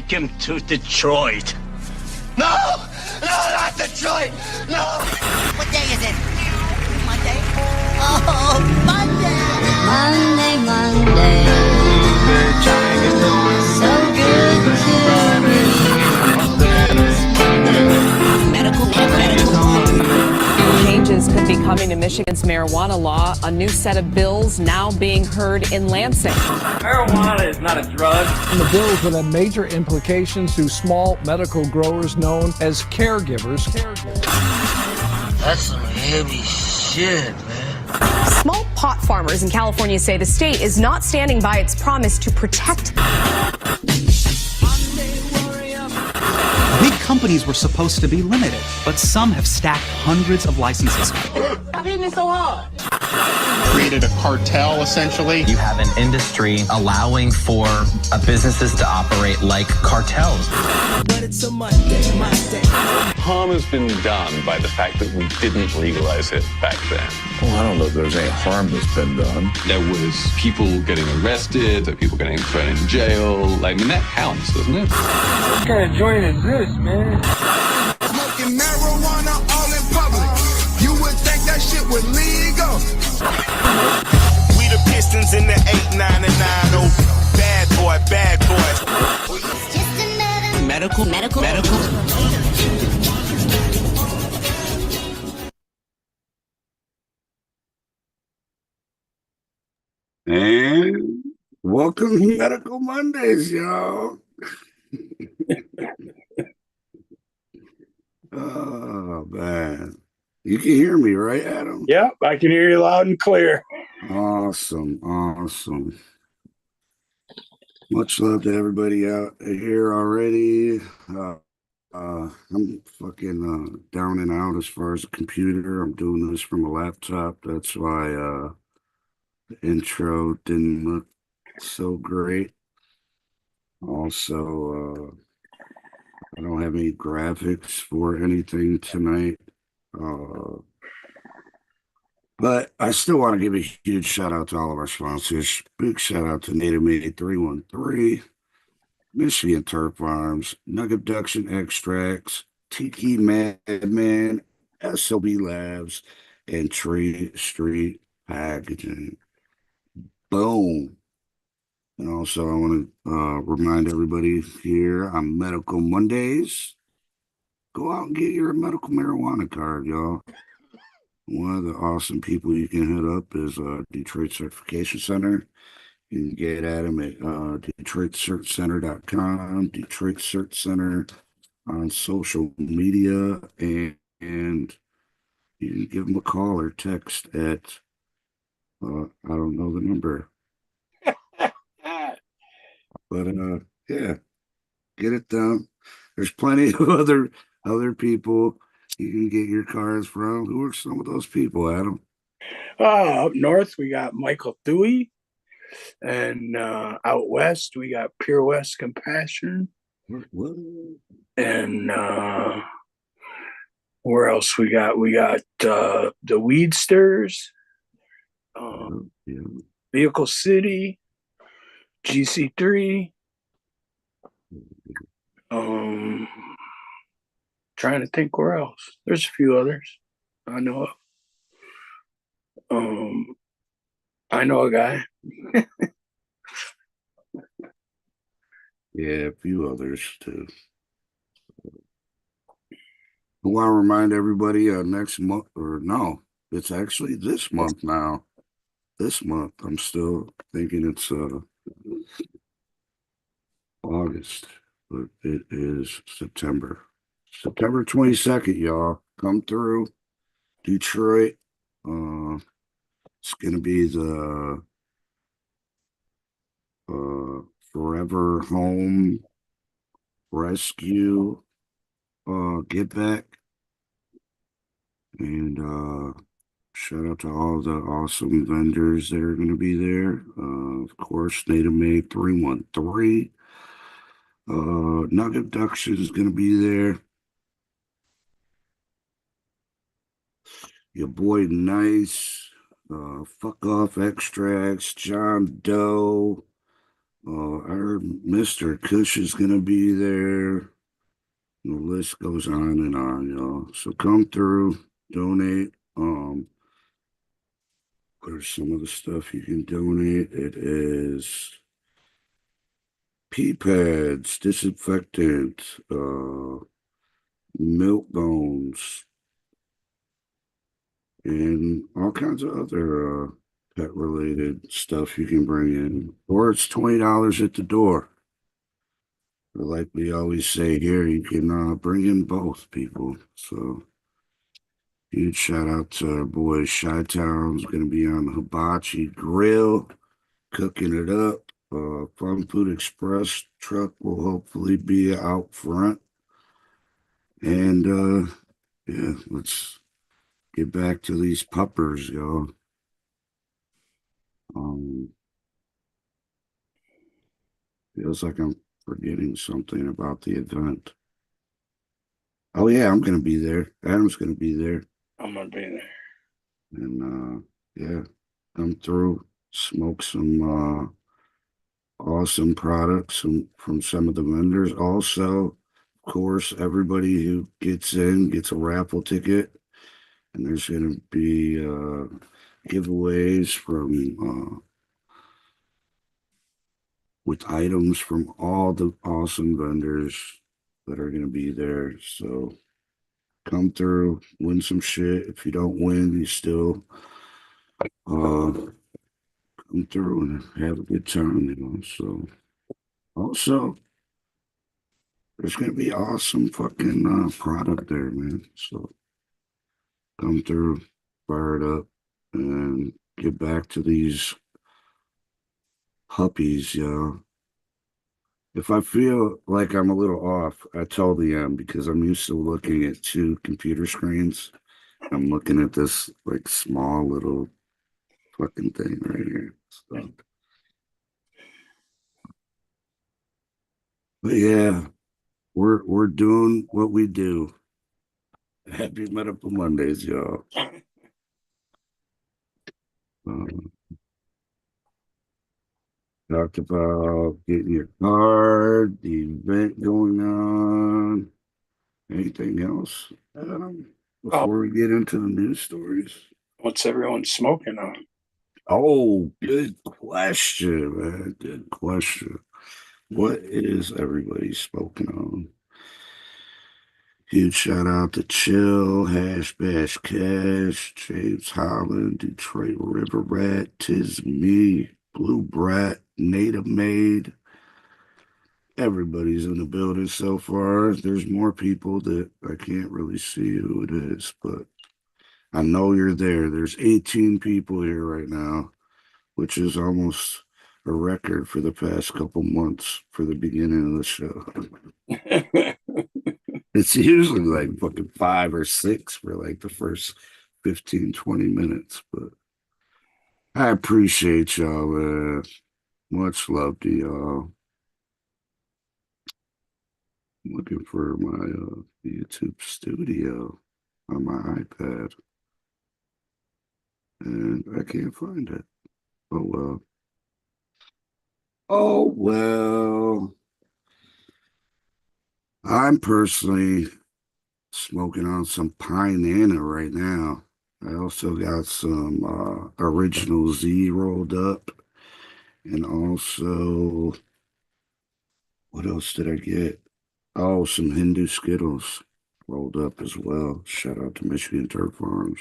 take him to Detroit. No! No, not Detroit! No! What day is it? Monday? Oh, Monday! Monday. So good to me. Medical. Changes could be coming to Michigan's marijuana law. A new set of bills now being heard in Lansing. Marijuana is not a drug. And the bills will have major implications to small medical growers known as caregivers. That's some heavy shit, man. Small pot farmers in California say the state is not standing by its promise to protect. Big companies were supposed to be limited, but some have stacked hundreds of licenses. Stop hitting me so hard. Created a cartel, essentially. You have an industry allowing for businesses to operate like cartels. But it's a Monday. Harm has been done by the fact that we didn't legalize it back then. Well, I don't know if there's any harm that's been done. There was people getting arrested, there were people getting thrown in jail. I mean, that counts, doesn't it? What kind of joint is this, man? Smoking marijuana all in public. You would think that shit was legal. We the Pistons in the 899. Oh, bad boy. It's just another medical. And welcome to Medical Mondays, y'all. Oh, man. You can hear me, right, Adam? Yep, I can hear you loud and clear. Awesome. Much love to everybody out here already. I'm fucking down and out as far as a computer. I'm doing this from a laptop. That's why the intro didn't look so great. Also, I don't have any graphics for anything tonight. But I still want to give a huge shout out to all of our sponsors. Big shout out to Native Made 313, Michigan Turf Farms, Nug Abduction Extracts, Tiki Madman, SOB Labs, and Tree Street Packaging. Boom. And also, I want to remind everybody here on Medical Mondays, go out and get your medical marijuana card, y'all. One of the awesome people you can hit up is Detroit Certification Center. You can get at them at DetroitCertCenter.com, Detroit Cert Center on social media, and you can give them a call or text at, I don't know the number. But yeah, get it done. There's plenty of other people you can get your cars from. Who are some of those people, Adam? Up north, we got Michael Dewey. And out west, we got Pure West Compassion. What? And where else we got? We got the Weedsters, Yeah. Vehicle City, GC3. Trying to think where else. There's a few others I know of. I know a guy. Yeah, a few others too. I want to remind everybody next month, or no, it's actually this month now. This month, I'm still thinking it's August, but it is September. September 22nd, y'all. Come through Detroit. It's gonna be the Forever Home Rescue Get Back. And shout out to all the awesome vendors that are gonna be there. Of course, Native Made 313. Nug Abduction is gonna be there. Your boy Nice, Fuck Off Extracts, John Doe, I heard Mr. Kush is gonna be there. The list goes on and on, y'all. So come through, donate. What are some of the stuff you can donate? It is pee pads, disinfectant, milk bones, and all kinds of other pet related stuff you can bring in. Or it's $20 at the door. But like we always say here, you can bring in both, people. So huge shout out to our boy Chi-Town's gonna be on the Hibachi Grill, cooking it up. Fun Food Express truck will hopefully be out front. And yeah, let's get back to these puppers, y'all. Feels like I'm forgetting something about the event. Oh yeah, I'm gonna be there. Adam's gonna be there. I'm gonna be there. And yeah, come through, smoke some awesome products from some of the vendors. Also, of course, everybody who gets in gets a raffle ticket, and there's gonna be giveaways from with items from all the awesome vendors that are gonna be there. So come through, win some shit. If you don't win, you still come through and have a good time, you know. So also there's gonna be awesome fucking product there, man. So come through, fire it up, and get back to these puppies, yo. If I feel like I'm a little off, I totally am, because I'm used to looking at two computer screens. I'm looking at this like small little fucking thing right here. So. But yeah, we're doing what we do. Happy Medical Mondays, y'all. Talked about getting your card, the event going on. Anything else, Adam, before we get into the news stories? What's everyone smoking on? Oh, good question, man. Good question. What is everybody smoking on? Huge shout out to Chill, Hash Bash Cash, James Holland, Detroit River Rat, Tis Me, Blue Brat, Native Made. Everybody's in the building so far. There's more people that I can't really see who it is, but I know you're there. There's 18 people here right now, which is almost a record for the past couple months for the beginning of the show. It's usually like fucking 5 or 6 for like the first 15, 20 minutes, but I appreciate y'all, man. Much love to y'all. I'm looking for my YouTube studio on my iPad, and I can't find it. Oh well. Oh well. I'm personally smoking on some Pine Nana right now. I also got some Original Z rolled up, and also, what else did I get? Oh, some Hindu Skittles rolled up as well. Shout out to Michigan Turf Farms.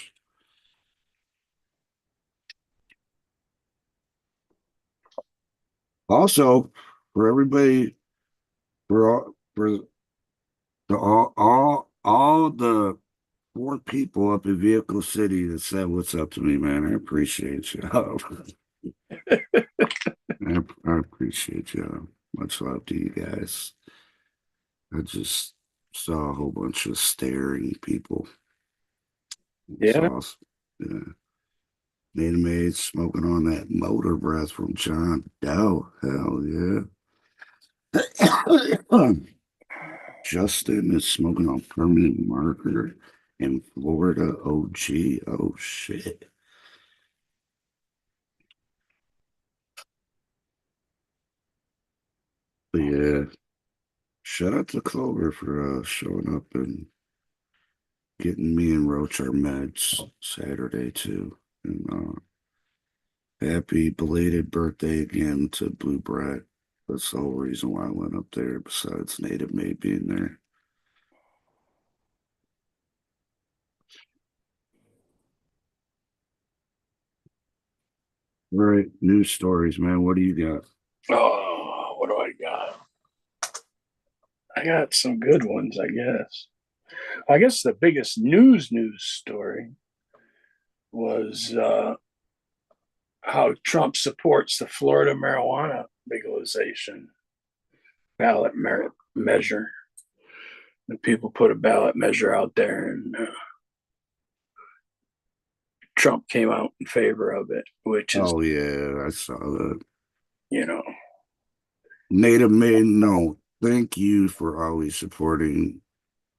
Also, for everybody, for all the 4 people up in Vehicle City that said what's up to me, man. I appreciate you. I appreciate you. Much love to you guys. I just saw a whole bunch of staring people. Yeah. Awesome. Yeah. Native Made smoking on that motor breath from John Doe. Hell yeah. Justin is smoking on Permanent Marker in Florida OG. Oh shit. But yeah, shout out to Clover for showing up and getting me and Roach our meds Saturday too. And happy belated birthday again to Blue Brat. That's the whole reason why I went up there, besides Native Made being there. All right, news stories, man. What do you got? Oh, what do I got? I got some good ones, I guess. I guess the biggest news story was how Trump supports the Florida marijuana legalization ballot measure. The people put a ballot measure out there, and Trump came out in favor of it, which is, oh yeah, I saw that. you know, Native Made, no, thank you for always supporting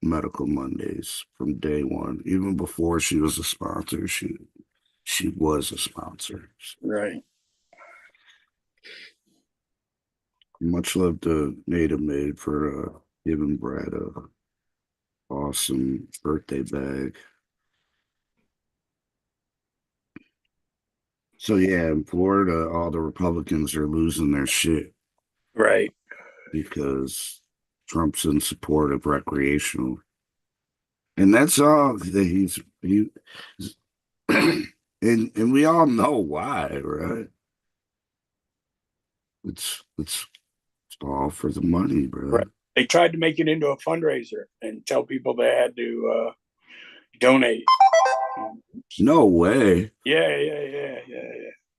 Medical Mondays from day one. Even before she was a sponsor, she was a sponsor. right. Much love to Native Made for giving Brad a awesome birthday bag. So yeah, in Florida, all the Republicans are losing their shit. Right. Because Trump's in support of recreational. And that's all that he and we all know why, right? It's all for the money, bro. Right. They tried to make it into a fundraiser and tell people they had to donate. No way. Yeah.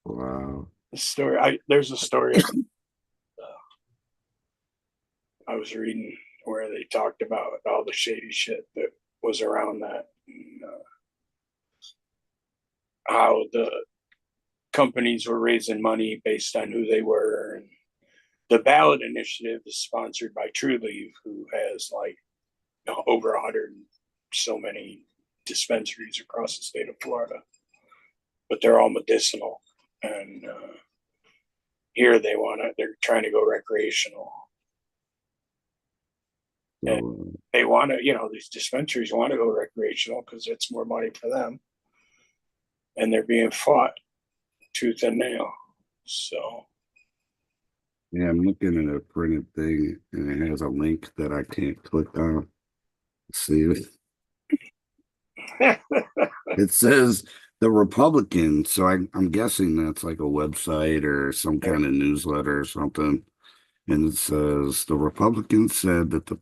Wow. There's a story I was reading where they talked about all the shady shit that was around that, and, how the companies were raising money based on who they were. And the ballot initiative is sponsored by Trulieve, who has over 100 so many dispensaries across the state of Florida, but they're all medicinal. And here they're trying to go recreational. And they want to, these dispensaries want to go recreational because it's more money for them. And they're being fought tooth and nail. So. Yeah, I'm looking at a printed thing and it has a link that I can't click on. See it? It says the Republicans. So I'm guessing that's like a website or some kind of newsletter or something. And it says the Republicans said that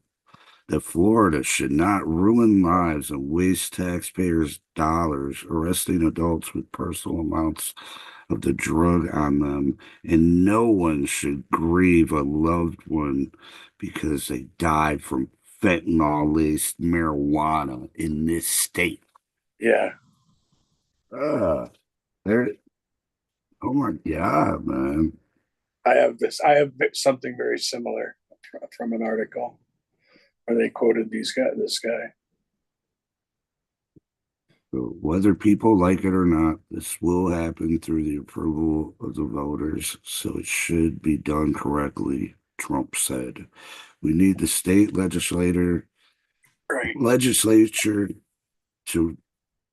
that Florida should not ruin lives and waste taxpayers' dollars arresting adults with personal amounts of the drug on them, and no one should grieve a loved one because they died from fentanyl-laced marijuana in this state. Yeah. There. Oh my God, man. I have something very similar from an article where they quoted this guy. So whether people like it or not, this will happen through the approval of the voters, so it should be done correctly, Trump said. We need the state legislature to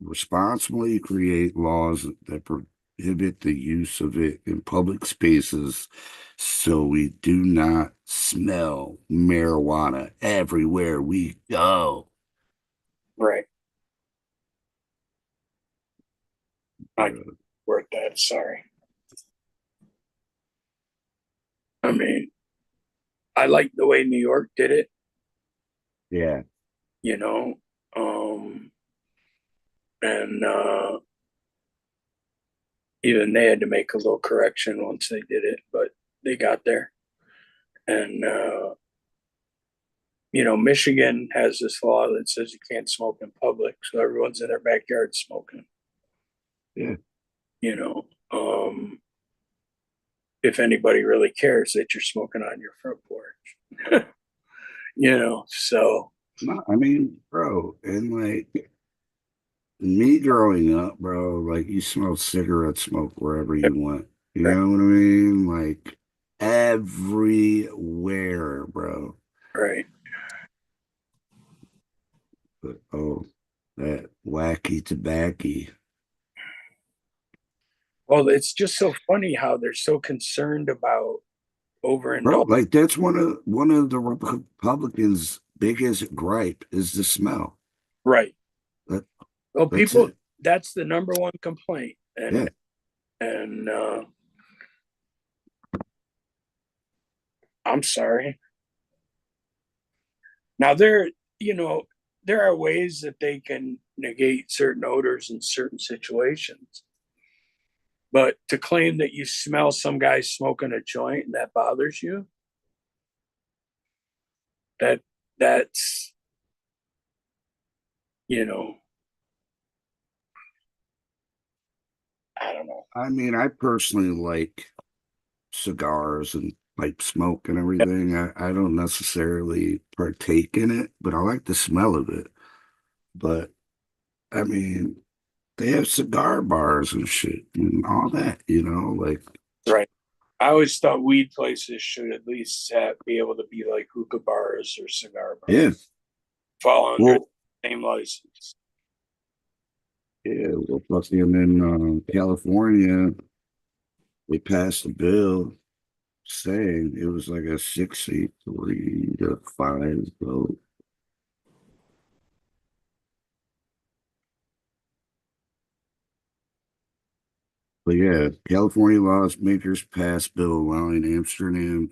responsibly create laws that prohibit the use of it in public spaces so we do not smell marijuana everywhere we go. Right. I word that, sorry. I mean, I like the way New York did it. Yeah. And even they had to make a little correction once they did it, but they got there. And Michigan has this law that says you can't smoke in public, so everyone's in their backyard smoking. Yeah. If anybody really cares that you're smoking on your front porch. So. No, I mean, bro, and like me growing up, bro, like you smell cigarette smoke wherever you went. You know what I mean? Like everywhere, bro. Right. But that wacky tobacco. Well, it's just so funny how they're so concerned about Bro, overindulgence. like that's one of the Republicans' biggest gripe is the smell. Right. That, Well, that's people, it. that's the number one complaint. Yeah. And I'm sorry. Now there are ways that they can negate certain odors in certain situations. But to claim that you smell some guy smoking a joint and that bothers you, that's I don't know. I mean, I personally like cigars and pipe smoke and everything. I don't necessarily partake in it, but I like the smell of it. But I mean, they have cigar bars and shit and all that, like Right. I always thought weed places should at least be able to be like hookah bars or cigar bars. yeah. Fall under the same license. Yeah, well, fucking in California, they passed a bill saying it was like a 63-5 vote. But yeah, California lawmakers passed bill allowing Amsterdam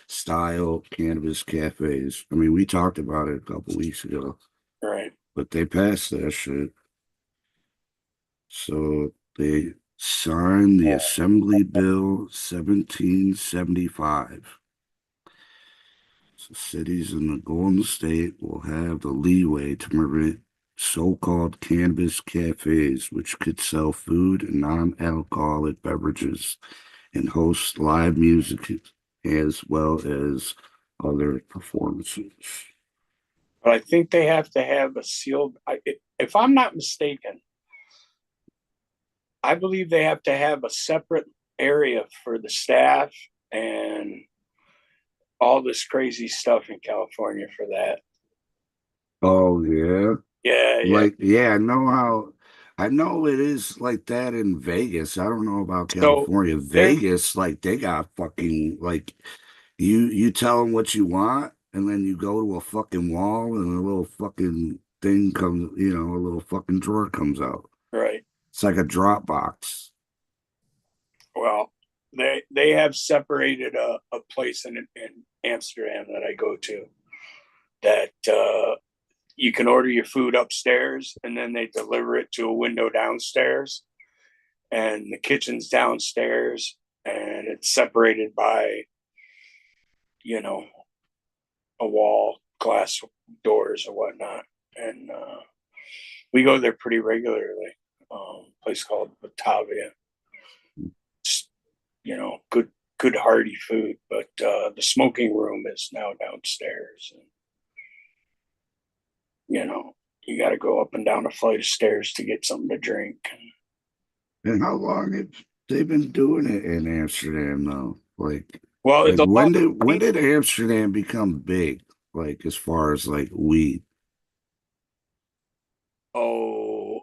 style cannabis cafes. I mean, we talked about it a couple weeks ago. Right. But they passed that shit. So they signed the Assembly Bill 1775. So cities in the Golden State will have the leeway to permit so-called cannabis cafes, which could sell food and non-alcoholic beverages and host live music as well as other performances. But I think they have to have a sealed, if I'm not mistaken, I believe they have to have a separate area for the staff and all this crazy stuff in California for that. Oh, yeah. Yeah. I know it is like that in Vegas. I don't know about California. Vegas, like they got fucking like you tell them what you want, and then you go to a fucking wall, and a little fucking thing comes, a little fucking drawer comes out. Right. It's like a drop box. Well, they have separated a place in Amsterdam that I go to that you can order your food upstairs and then they deliver it to a window downstairs, and the kitchen's downstairs, and it's separated by a wall, glass doors or whatnot. And we go there pretty regularly. A place called Batavia. Just, good hearty food, but the smoking room is now downstairs. And, you got to go up and down a flight of stairs to get something to drink. And how long have they been doing it in Amsterdam though? Well, when did Amsterdam become big? Like as far as like weed? Oh,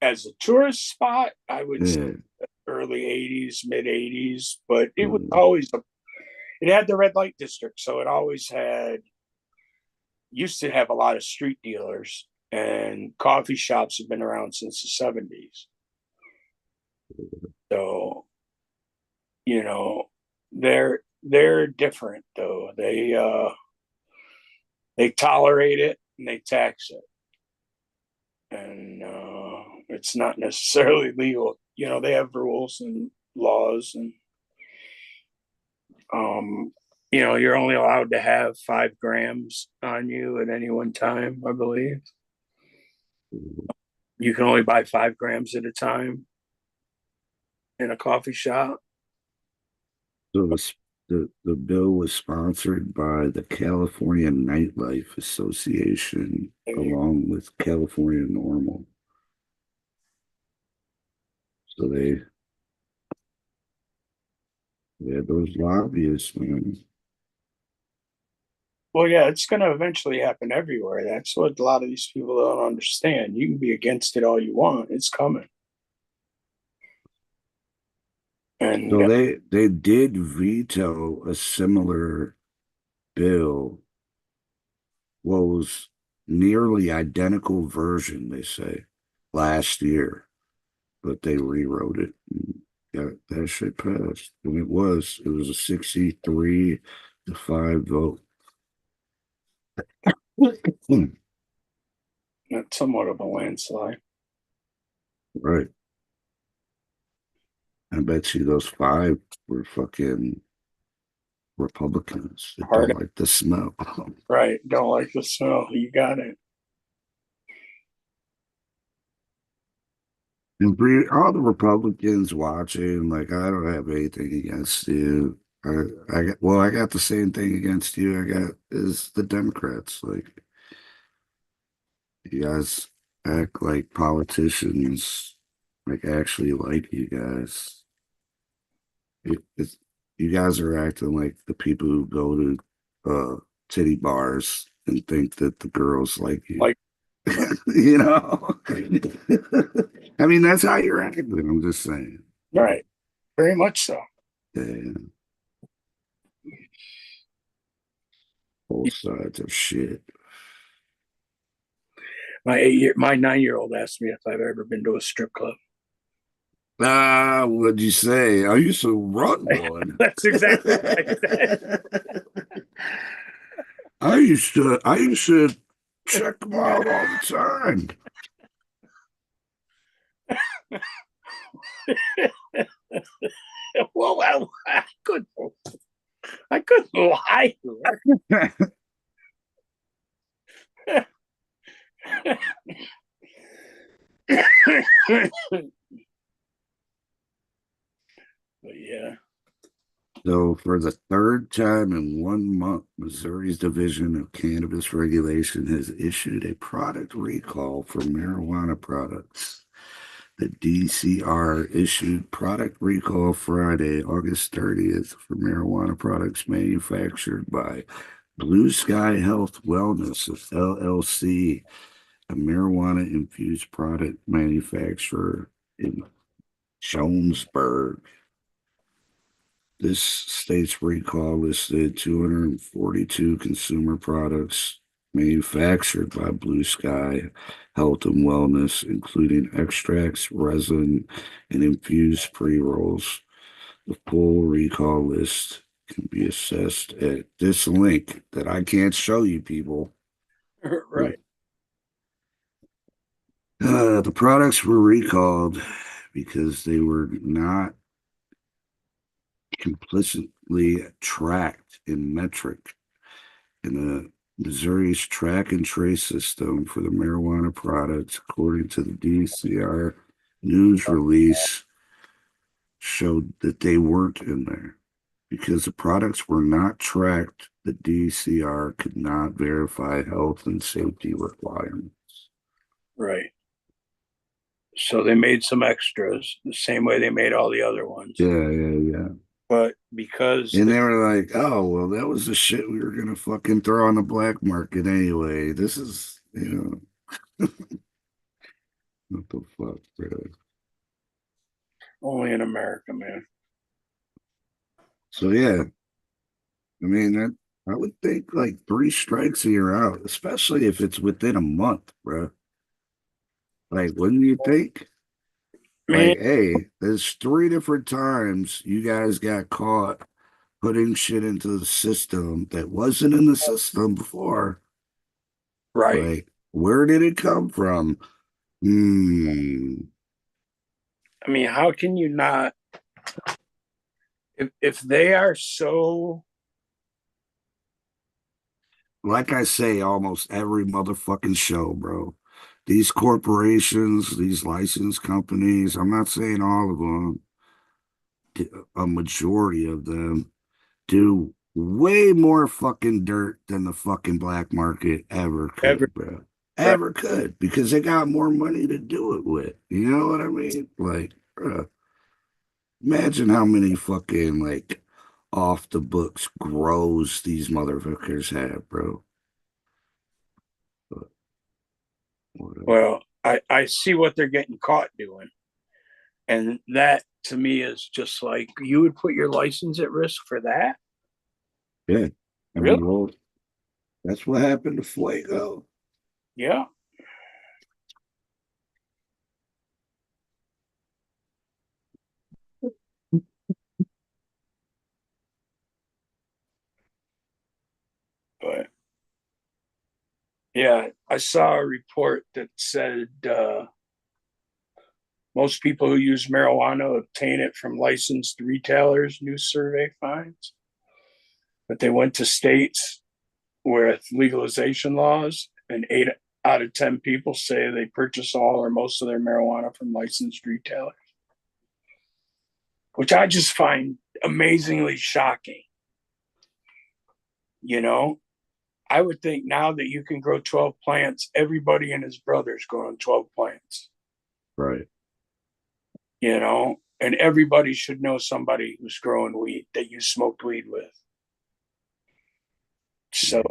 as a tourist spot, I would say early 80s, mid 80s, but it was always it had the red light district, so it always used to have a lot of street dealers, and coffee shops have been around since the 70s. So, they're different though. They tolerate it and they tax it. And it's not necessarily legal. They have rules and laws, and you're only allowed to have 5 grams on you at any one time, I believe. You can only buy 5 grams at a time in a coffee shop. So the bill was sponsored by the California Nightlife Association along with California Normal. So Yeah, those lobbyists, man. Well, yeah, it's going to eventually happen everywhere. That's what a lot of these people don't understand. You can be against it all you want. It's coming. And So they did veto a similar bill, what was nearly identical version, they say, last year, but they rewrote it. Yeah, that shit passed. And it was a 63-5 vote. that's somewhat of a landslide. Right. I bet you those 5 were fucking Republicans that don't like the smell. Right. Don't like the smell. You got it. And all the Republicans watching, like, I don't have anything against you. I got the same thing against you. I got is the Democrats. Like, you guys act like politicians, like actually like you guys. You guys are acting like the people who go to titty bars and think that the girls like you. Like, you know, I mean, that's how you're acting. I'm just saying. Right. Very much so. Yeah. Both sides of shit. My 9-year-old asked me if I've ever been to a strip club. What'd you say? I used to run one. That's exactly what I said. I used to check them out all the time. Well, I couldn't lie to her. But yeah. So for the 3rd time in 1 month, Missouri's Division of Cannabis Regulation has issued a product recall for marijuana products. The DCR issued product recall Friday, August 30th, for marijuana products manufactured by Blue Sky Health Wellness LLC, a marijuana-infused product manufacturer in Jonesburg. This state's recall listed 242 consumer products manufactured by Blue Sky Health and Wellness, including extracts, resin, and infused pre-rolls. The full recall list can be accessed at this link that I can't show you people. Right. The products were recalled because they were not complicitly tracked in metric in the Missouri's track and trace system for the marijuana products, according to the DCR news release, showed that they weren't in there. Because the products were not tracked, the DCR could not verify health and safety requirements. Right. So they made some extras the same way they made all the other ones. Yeah. But because they were like, oh, well, that was the shit we were going to fucking throw on the black market anyway. This is, what the fuck, bro? Only in America, man. So, yeah. I mean, I would think like 3 strikes and you're out, especially if it's within a month, bro. Like, wouldn't you think? Like, hey, there's 3 different times you guys got caught putting shit into the system that wasn't in the system before. Right. Like, where did it come from? I mean, how can you not? If they are so, like I say, almost every motherfucking show, bro. These corporations, these licensed companies, I'm not saying all of them, a majority of them do way more fucking dirt than the fucking black market ever could, bro. Ever could, because they got more money to do it with. You know what I mean? Like, bro, imagine how many fucking, like, off the books grows these motherfuckers have, bro. But whatever. Well, I see what they're getting caught doing. And that to me is just like, you would put your license at risk for that? Yeah. I Really? mean, well, that's what happened to Fuego. Yeah. But yeah, I saw a report that said most people who use marijuana obtain it from licensed retailers, new survey finds. But they went to states with legalization laws, and 8 out of 10 people say they purchase all or most of their marijuana from licensed retailers, which I just find amazingly shocking. You know, I would think now that you can grow 12 plants, everybody and his brother's growing 12 plants. Right. You know, and everybody should know somebody who's growing weed that you smoked weed with. So,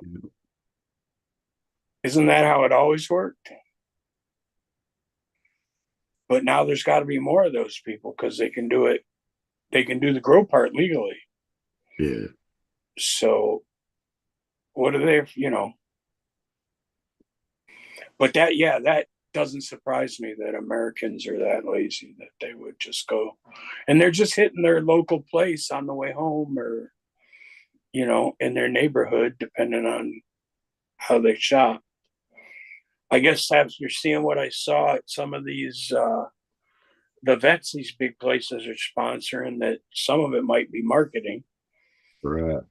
isn't that how it always worked? But now there's got to be more of those people because they can do it. They can do the grow part legally. Yeah. So, what are they, you know? But that, yeah, that doesn't surprise me that Americans are that lazy that they would just go and they're just hitting their local place on the way home or, you know, in their neighborhood, depending on how they shop. I guess after seeing what I saw at some of these, the vets, these big places are sponsoring, that some of it might be marketing. Right.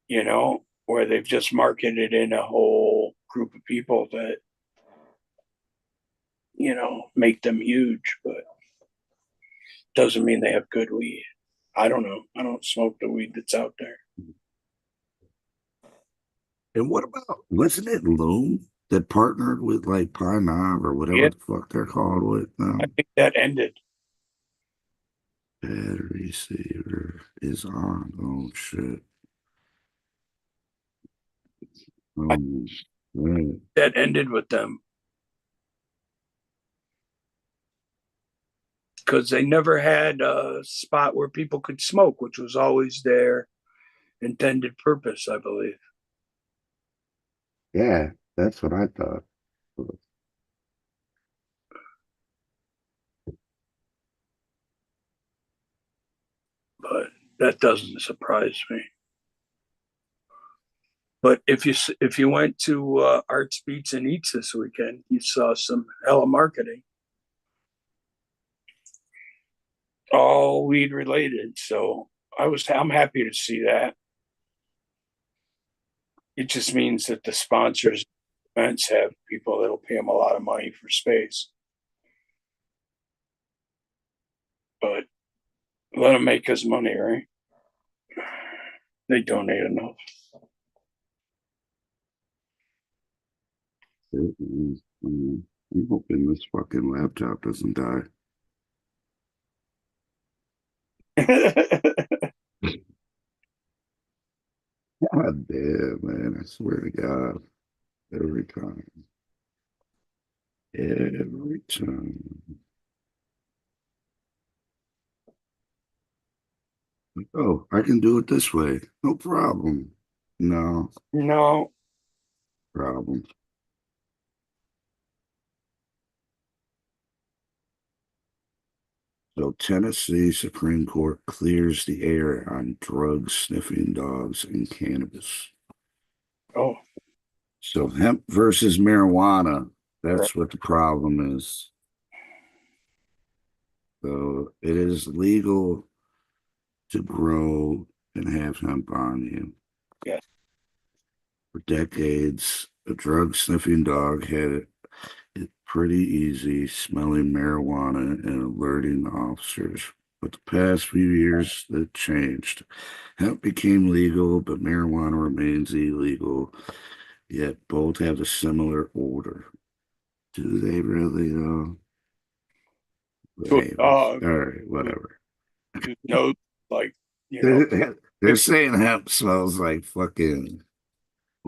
You know, where they've just marketed in a whole group of people that, you know, make them huge, but doesn't mean they have good weed. I don't know. I don't smoke the weed that's out there. And what about, wasn't it Loom that partnered with like Pine Knob or whatever the fuck they're called with now? I think that ended. Battery saver is on. Oh shit. Right. That ended with them. Because they never had a spot where people could smoke, which was always their intended purpose, I believe. Yeah, that's what I thought. But that doesn't surprise me. But if you went to Arts Beats and Eats this weekend, you saw some hella marketing, all weed related. So I'm happy to see that. It just means that the sponsors events have people that'll pay them a lot of money for space. But let them make us money, right? They donate enough. I'm hoping this fucking laptop doesn't die. God damn, man. I swear to God. Every time. Every time. Oh, I can do it this way. No problem. No. No. Problem. So Tennessee Supreme Court clears the air on drug sniffing dogs and cannabis. Oh. So hemp versus marijuana, that's what the problem is. So it is legal to grow and have hemp on you. Yes. For decades, a drug sniffing dog had it pretty easy smelling marijuana and alerting officers. But the past few years, that changed. Hemp became legal, but marijuana remains illegal. Yet both have a similar odor. Do they really, though? To a dog. All right, whatever. No, like, you know. They're saying hemp smells like fucking.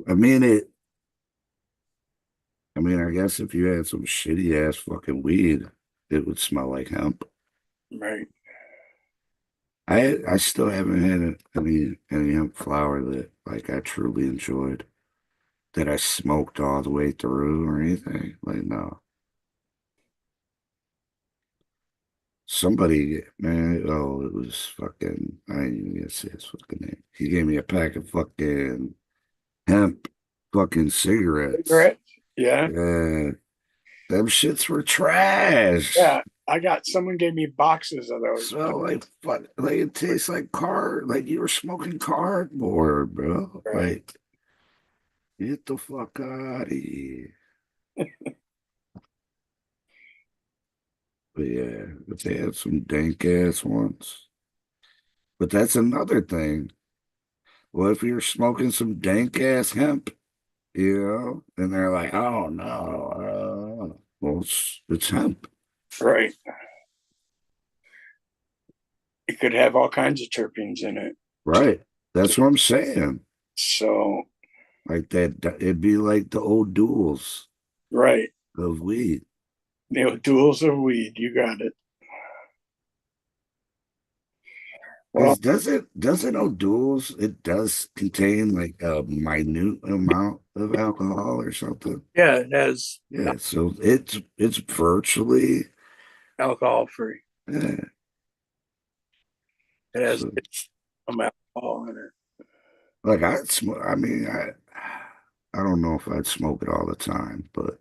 I mean it. I mean, I guess if you had some shitty ass fucking weed, it would smell like hemp. Right. I still haven't had any hemp flower that like I truly enjoyed, that I smoked all the way through or anything. Like no. Somebody, man, oh, it was fucking. I ain't even gonna say his fucking name. He gave me a pack of fucking hemp fucking cigarettes. Cigarette? Yeah. Yeah, them shits were trash. Yeah. I got someone gave me boxes of those. Smell like fuck. Like it tastes like like you were smoking cardboard, bro. Right. Like, get the fuck out of here. But yeah, but they had some dank ass ones. But that's another thing. What if you're smoking some dank ass hemp, you know? And they're like, oh no, well, it's hemp. Right. It could have all kinds of terpenes in it. Right. That's what I'm saying. So, like that, it'd be like the old duels. Right. Of weed. The old duels of weed. You got it. Well, doesn't O'Doul's, it does contain like a minute amount of alcohol or something. Yeah, it has. Yeah, so it's virtually alcohol free. Yeah. It has some alcohol in it. Like I'd smoke. I mean, I don't know if I'd smoke it all the time, but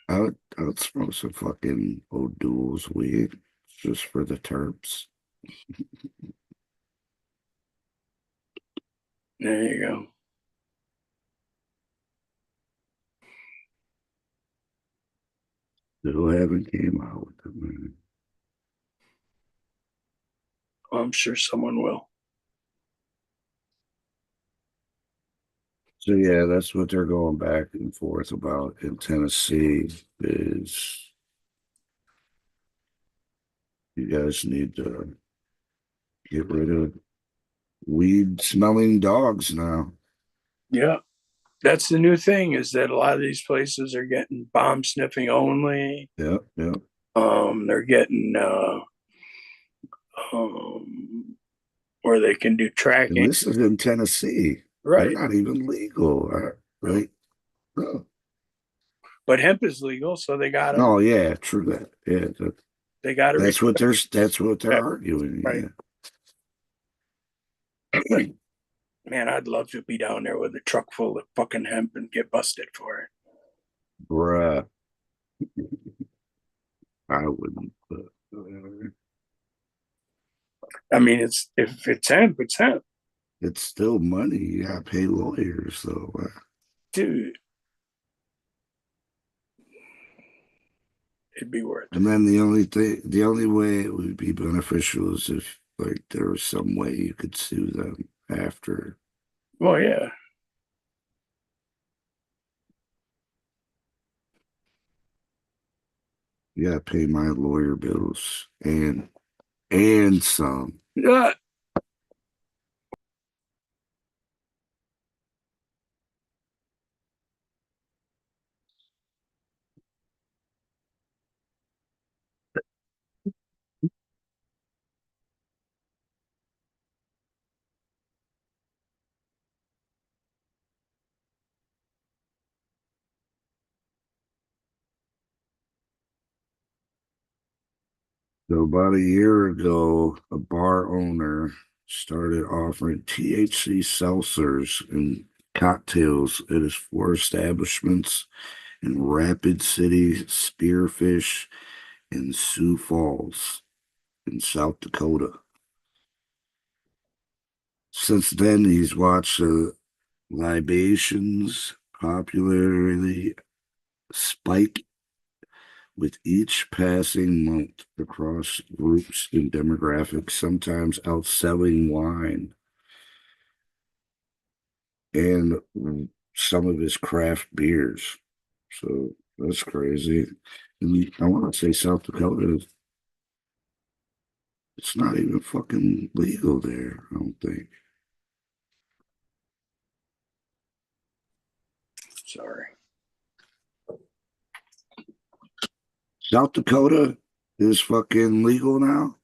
I would smoke some fucking O'Doul's weed just for the terps. There you go. Still haven't came out with it, man. Well, I'm sure someone will. So yeah, that's what they're going back and forth about in Tennessee is you guys need to get rid of weed smelling dogs now. Yeah. That's the new thing, is that a lot of these places are getting bomb sniffing only. Yep, yep. They're getting where they can do tracking. And this is in Tennessee. Right. They're not even legal, right? No. But hemp is legal, so they got it. Oh yeah, true that. Yeah, they got it. That's what they're arguing. Right. Yeah. Man, I'd love to be down there with a truck full of fucking hemp and get busted for it. Bruh. I wouldn't, but whatever. I mean, if it's hemp, it's hemp. It's still money. You gotta pay lawyers, though. Dude. It'd be worth it. And then the only way it would be beneficial is if like there was some way you could sue them after. Well, yeah. You gotta pay my lawyer bills and some. Yeah. So about a year ago, a bar owner started offering THC seltzers and cocktails at his 4 establishments in Rapid City, Spearfish, and Sioux Falls in South Dakota. Since then, he's watched libations popularly spike with each passing month across groups and demographics, sometimes outselling wine and some of his craft beers. So that's crazy. And I want to say South Dakota It's not even fucking legal there, I don't think. Sorry. South Dakota is fucking legal now?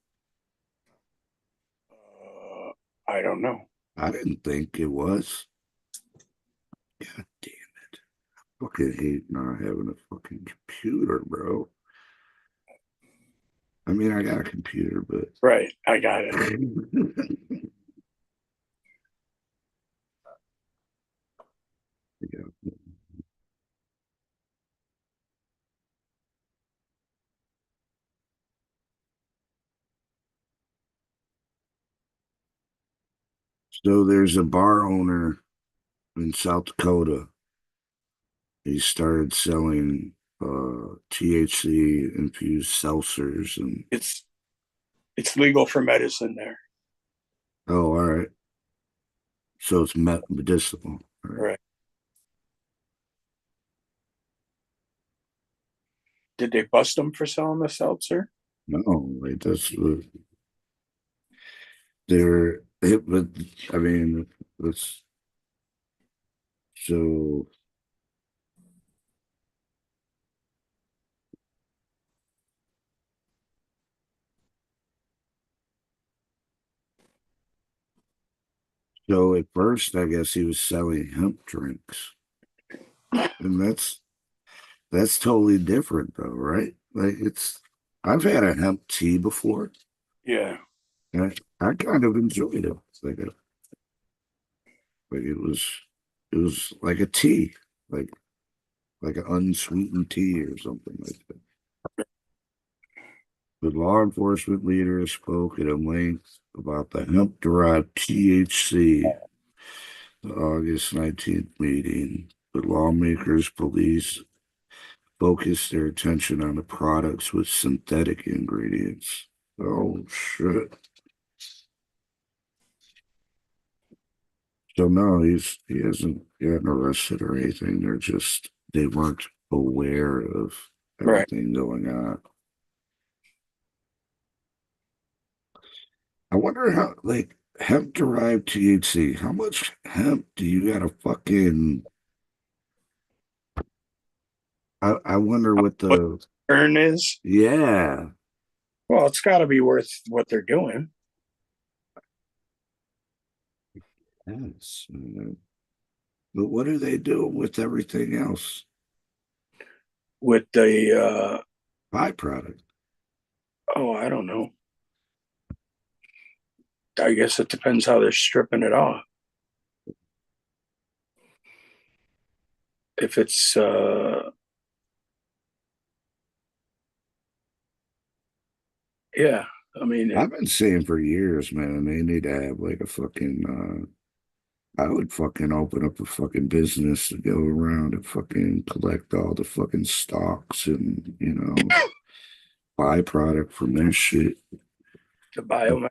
I don't know. I didn't think it was. God damn it. I fucking hate not having a fucking computer, bro. I mean, I got a computer, but. Right, I got it. Yeah. So there's a bar owner in South Dakota. He started selling THC infused seltzers and It's legal for medicine there. oh, all right. So it's medicinal. All right. Right. Did they bust them for selling the seltzer? No, like that's what they're it, but I mean, it's so so at first, I guess he was selling hemp drinks, and that's totally different, though, right? Like I've had a hemp tea before, Yeah. and I kind of enjoyed it. It's like it was like a tea, like an unsweetened tea or something like that. The law enforcement leader spoke at length about the hemp-derived THC, the August 19th meeting. The lawmakers, police focused their attention on the products with synthetic ingredients. Oh, shit. So no, he hasn't gotten arrested or anything. They weren't aware of everything going on. I wonder how, like, hemp derived THC, how much hemp do you gotta fucking. I wonder what the earn is. Yeah. Well, it's got to be worth what they're doing. Yes. But what are they doing with everything else? With the byproduct. Oh, I don't know. I guess it depends how they're stripping it off. If it's yeah, I mean, I've been saying for years, man, they need to have like a fucking I would fucking open up a fucking business to go around and fucking collect all the fucking stocks and, byproduct from that shit. The biomass.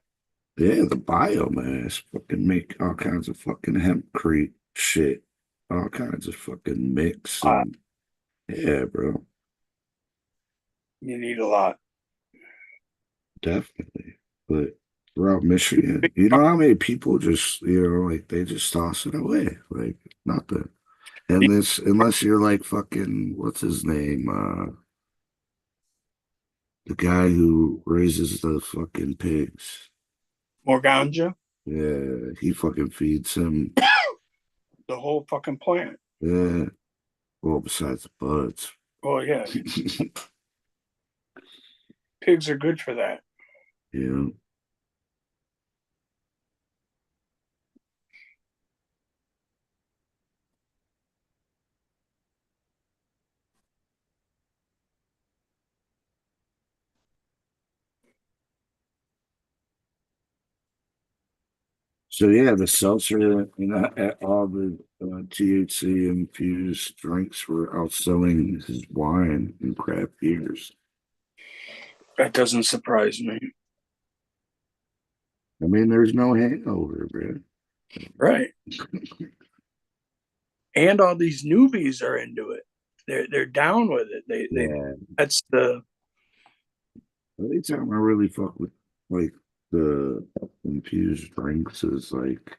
Yeah, the biomass. Fucking make all kinds of fucking hempcrete shit. All kinds of fucking mix. And, yeah, bro. You need a lot. Definitely. But throughout Michigan, you know how many people just, like they just toss it away. Like nothing. And this, unless you're like fucking, what's his name? The guy who raises the fucking pigs. Morganja? Yeah, he fucking feeds him. The whole fucking plant. Yeah. Well, besides the buds. Oh, yeah. Pigs are good for that. Yeah. So yeah, the seltzer, all the THC infused drinks were outselling his wine and craft beers. That doesn't surprise me. I mean, there's no hangover, man. Right. And all these newbies are into it. They're down with it. They that's the only time I really fuck with like the infused drinks is like,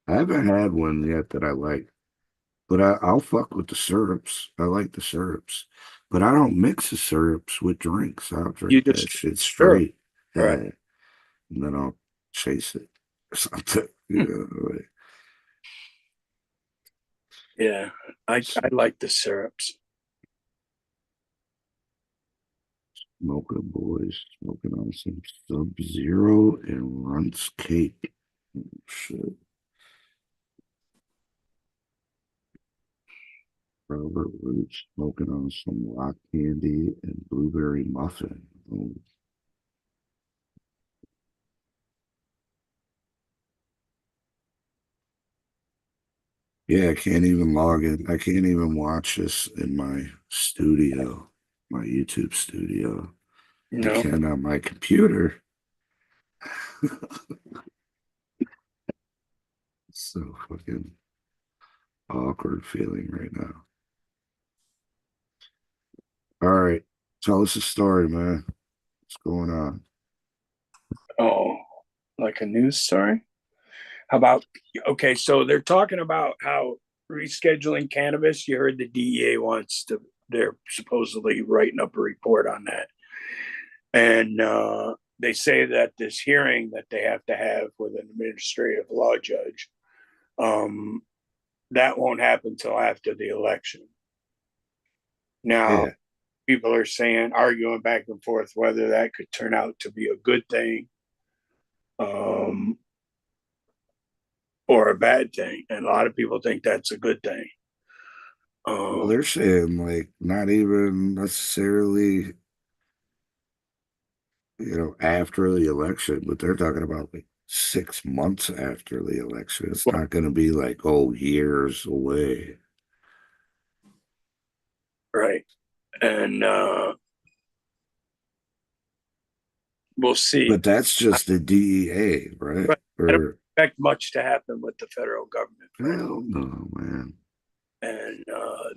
I haven't had one yet that I like, but I'll fuck with the syrups. I like the syrups, but I don't mix the syrups with drinks. I'll You drink that just shit sure. straight. Right. Yeah. And then I'll chase it or something. You know, like, Yeah, I like the syrups. smoking boys, smoking on some Sub-Zero and Runts cake. Oh, shit. Robert Roots smoking on some rock candy and blueberry muffin. Oh. Yeah, I can't even log in. I can't even watch this in my studio, my YouTube studio. I No, can on my computer. So fucking awkward feeling right now. All right, tell us a story, man. What's going on? oh, like a news story. How about okay? So they're talking about how rescheduling cannabis. You heard the DEA wants to. They're supposedly writing up a report on that, and they say that this hearing that they have to have with an administrative law judge, that won't happen until after the election. Now, Yeah. people are saying, arguing back and forth whether that could turn out to be a good thing or a bad thing. And a lot of people think that's a good thing. Well, they're saying like not even necessarily, after the election, but they're talking about like 6 months after the election. It's not going to be like, oh, years away. Right. And we'll see. But that's just the DEA, right? But I don't Or expect much to happen with the federal government. hell no, man. And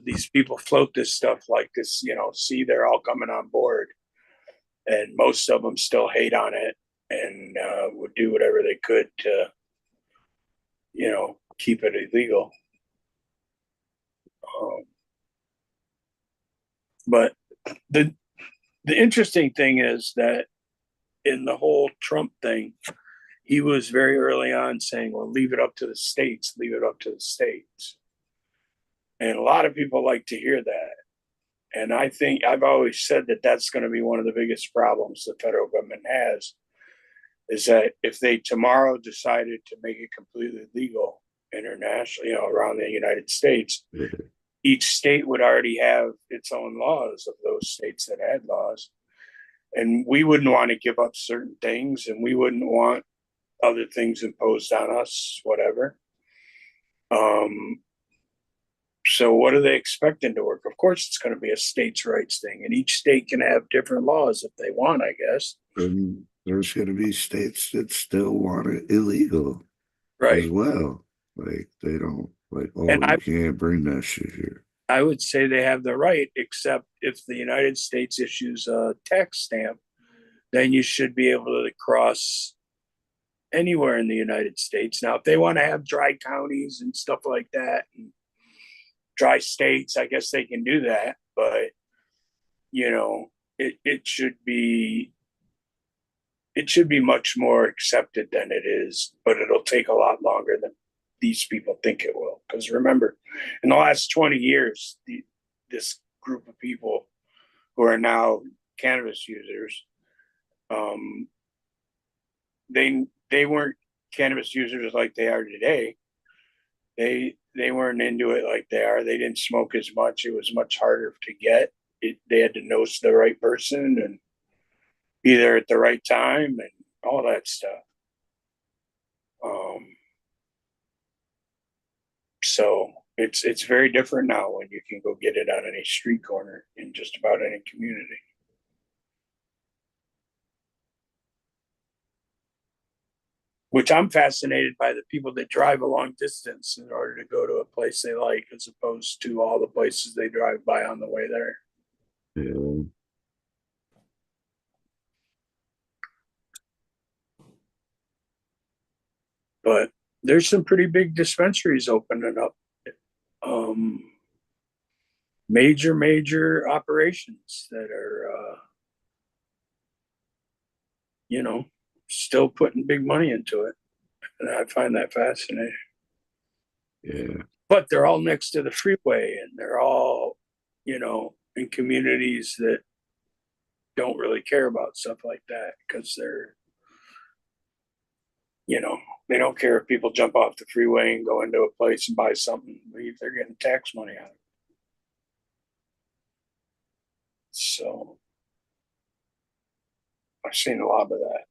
these people float this stuff like this, see, they're all coming on board. And most of them still hate on it and would do whatever they could to, keep it illegal. But the interesting thing is that in the whole Trump thing, he was very early on saying, well, leave it up to the states, leave it up to the states. And a lot of people like to hear that. And I think I've always said that that's going to be one of the biggest problems the federal government has, is that if they tomorrow decided to make it completely legal internationally, around the United States, each state would already have its own laws of those states that had laws. And we wouldn't want to give up certain things, and we wouldn't want other things imposed on us, whatever. So what are they expecting to work? Of course, it's going to be a states' rights thing, and each state can have different laws if they want, I guess. And there's going to be states that still want it illegal, right? As well, like they don't like. Oh, And you can't bring that shit here. I would say they have the right, except if the United States issues a tax stamp, then you should be able to cross anywhere in the United States. Now, if they want to have dry counties and stuff like that, and dry states, I guess they can do that. But it should be much more accepted than it is. But it'll take a lot longer than these people think it will. Because remember, in the last 20 years, this group of people who are now cannabis users, they weren't cannabis users like they are today. They weren't into it like they are. They didn't smoke as much. It was much harder to get. They had to know the right person and be there at the right time and all that stuff. So it's very different now when you can go get it on any street corner in just about any community. Which I'm fascinated by the people that drive a long distance in order to go to a place they like, as opposed to all the places they drive by on the way there. Yeah. But there's some pretty big dispensaries opening up. Major operations that are, still putting big money into it. And I find that fascinating. Yeah. But they're all next to the freeway and they're all, in communities that don't really care about stuff like that because they're, they don't care if people jump off the freeway and go into a place and buy something. They're getting tax money out of it. So I've seen a lot of that.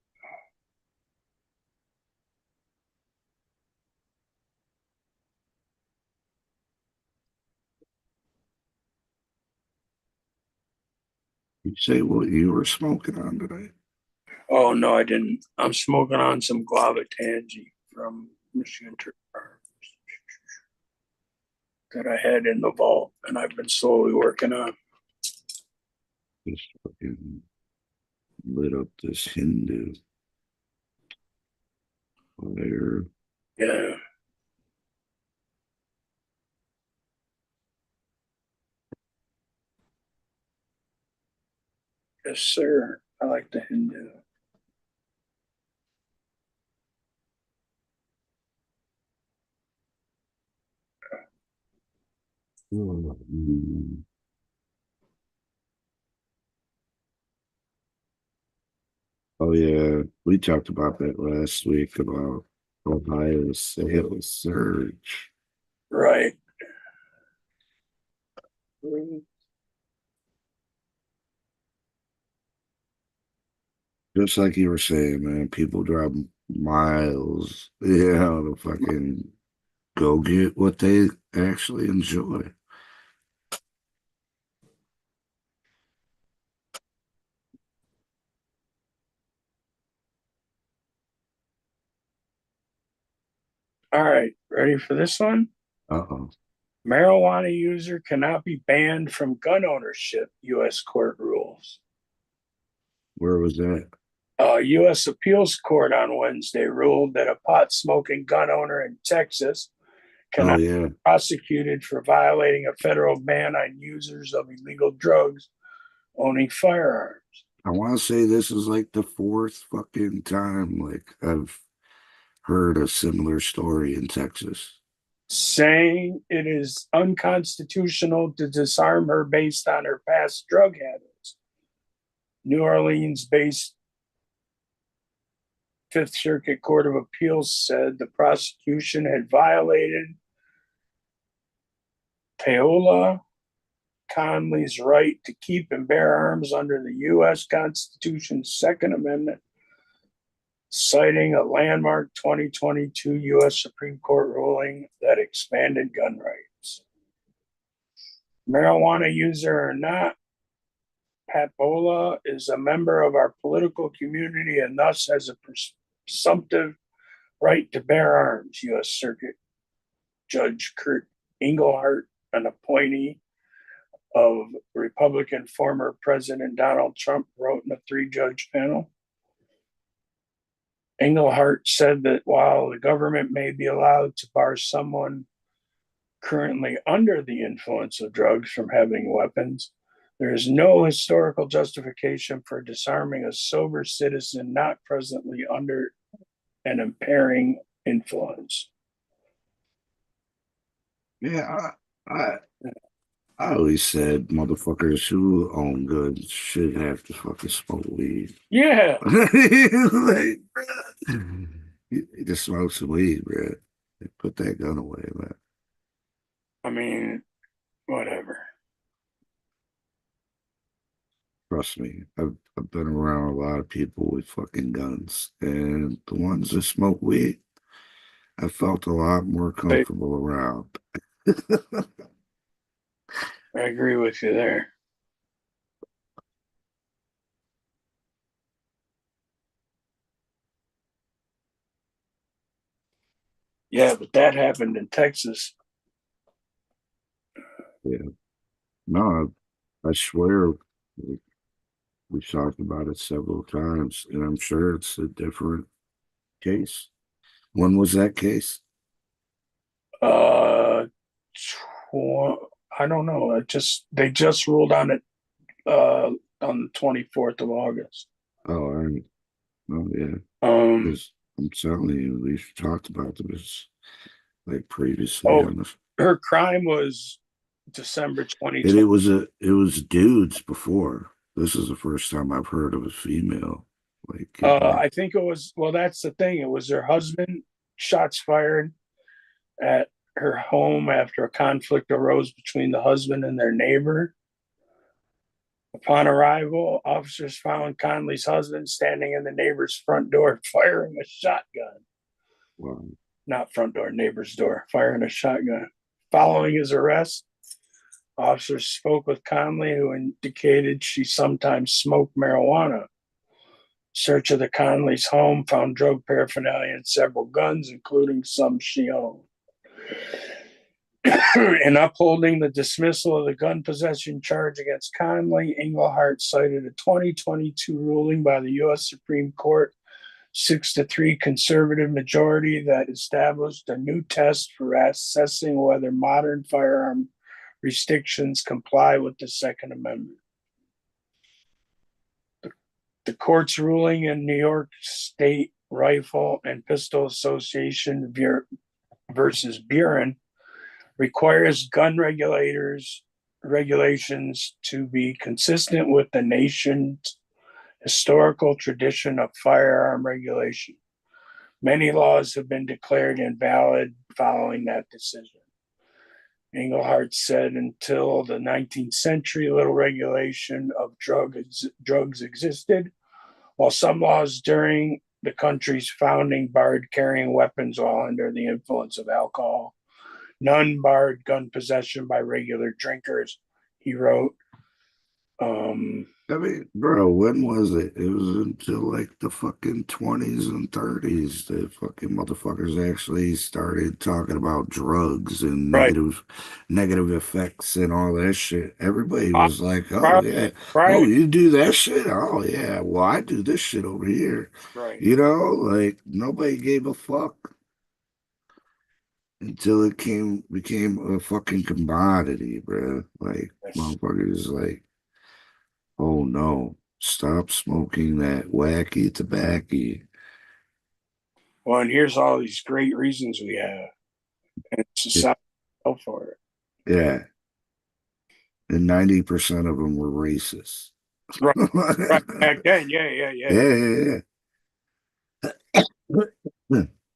You say what you were smoking on today? Oh no, I didn't. I'm smoking on some guava tangy from Michigan Turf Farms that I had in the vault, and I've been slowly working on. Just fucking lit up this Hindu fire. Yeah. Yes, sir. I like the Hindu. Oh yeah, we talked about that last week about Ohio's sales surge. Right. Just like you were saying, man, people drive miles, to fucking go get what they actually enjoy. All right. Ready for this one? Uh-oh. Marijuana user cannot be banned from gun ownership, U.S. court rules. Where was that? U.S. appeals court on Wednesday ruled that a pot smoking gun owner in Texas cannot be prosecuted for violating a federal ban on users of illegal drugs owning firearms. I want to say this is like the fourth fucking time like I've heard a similar story in Texas. Saying it is unconstitutional to disarm her based on her past drug habits. New Orleans-based Fifth Circuit Court of Appeals said the prosecution had violated Paola Conley's right to keep and bear arms under the U.S. Constitution's Second Amendment, citing a landmark 2022 U.S. Supreme Court ruling that expanded gun rights. Marijuana user or not, Papola is a member of our political community and thus has a presumptive right to bear arms, U.S. Circuit Judge Kurt Engelhardt, an appointee of Republican former President Donald Trump, wrote in a 3-judge panel. Engelhardt said that while the government may be allowed to bar someone currently under the influence of drugs from having weapons, there is no historical justification for disarming a sober citizen not presently under an impairing influence. Yeah, I always said motherfuckers who own guns should have to fucking smoke weed. Yeah. Like, you just smoke some weed, bro. Put that gun away, man. I mean, whatever. Trust me, I've been around a lot of people with fucking guns, and the ones that smoke weed, I felt a lot more comfortable around. I agree with you there. Yeah, but that happened in Texas. Yeah. No, I swear we talked about it several times, and I'm sure it's a different case. When was that case? I don't know. They just ruled on it on the 24th of August. Oh, all right. Oh, yeah. Because I'm telling you, we've talked about this like previously on this. Her crime was December 2020. And it was dudes before. This is the first time I've heard of a female. Like, I think it was, well, that's the thing. It was her husband, shots fired at her home after a conflict arose between the husband and their neighbor. Upon arrival, officers found Conley's husband standing in the neighbor's front door firing a shotgun. Wow. Not front door, neighbor's door, firing a shotgun. Following his arrest, officers spoke with Conley, who indicated she sometimes smoked marijuana. Search of the Conley's home found drug paraphernalia and several guns, including some she owned. In upholding the dismissal of the gun possession charge against Conley, Engelhardt cited a 2022 ruling by the U.S. Supreme Court 6-3 conservative majority that established a new test for assessing whether modern firearm restrictions comply with the Second Amendment. The court's ruling in New York State Rifle and Pistol Association versus Buren requires gun regulations to be consistent with the nation's historical tradition of firearm regulation. Many laws have been declared invalid following that decision. Engelhardt said until the 19th century, little regulation of drugs existed, while some laws during the country's founding barred carrying weapons while under the influence of alcohol. None barred gun possession by regular drinkers, he wrote. I mean, bro, when was it? It was until like the fucking 20s and 30s that fucking motherfuckers actually started talking about drugs and negative effects and all that shit. Everybody was like, oh, yeah. Oh, you do that shit? Oh, yeah. Well, I do this shit over here. Right. You know, like nobody gave a fuck until it became a fucking commodity, bro. Like, motherfuckers like, oh no, stop smoking that wacky tobacco. Well, and here's all these great reasons we have. And society fell for it. Yeah. And 90% of them were racist. Right. Back then, yeah.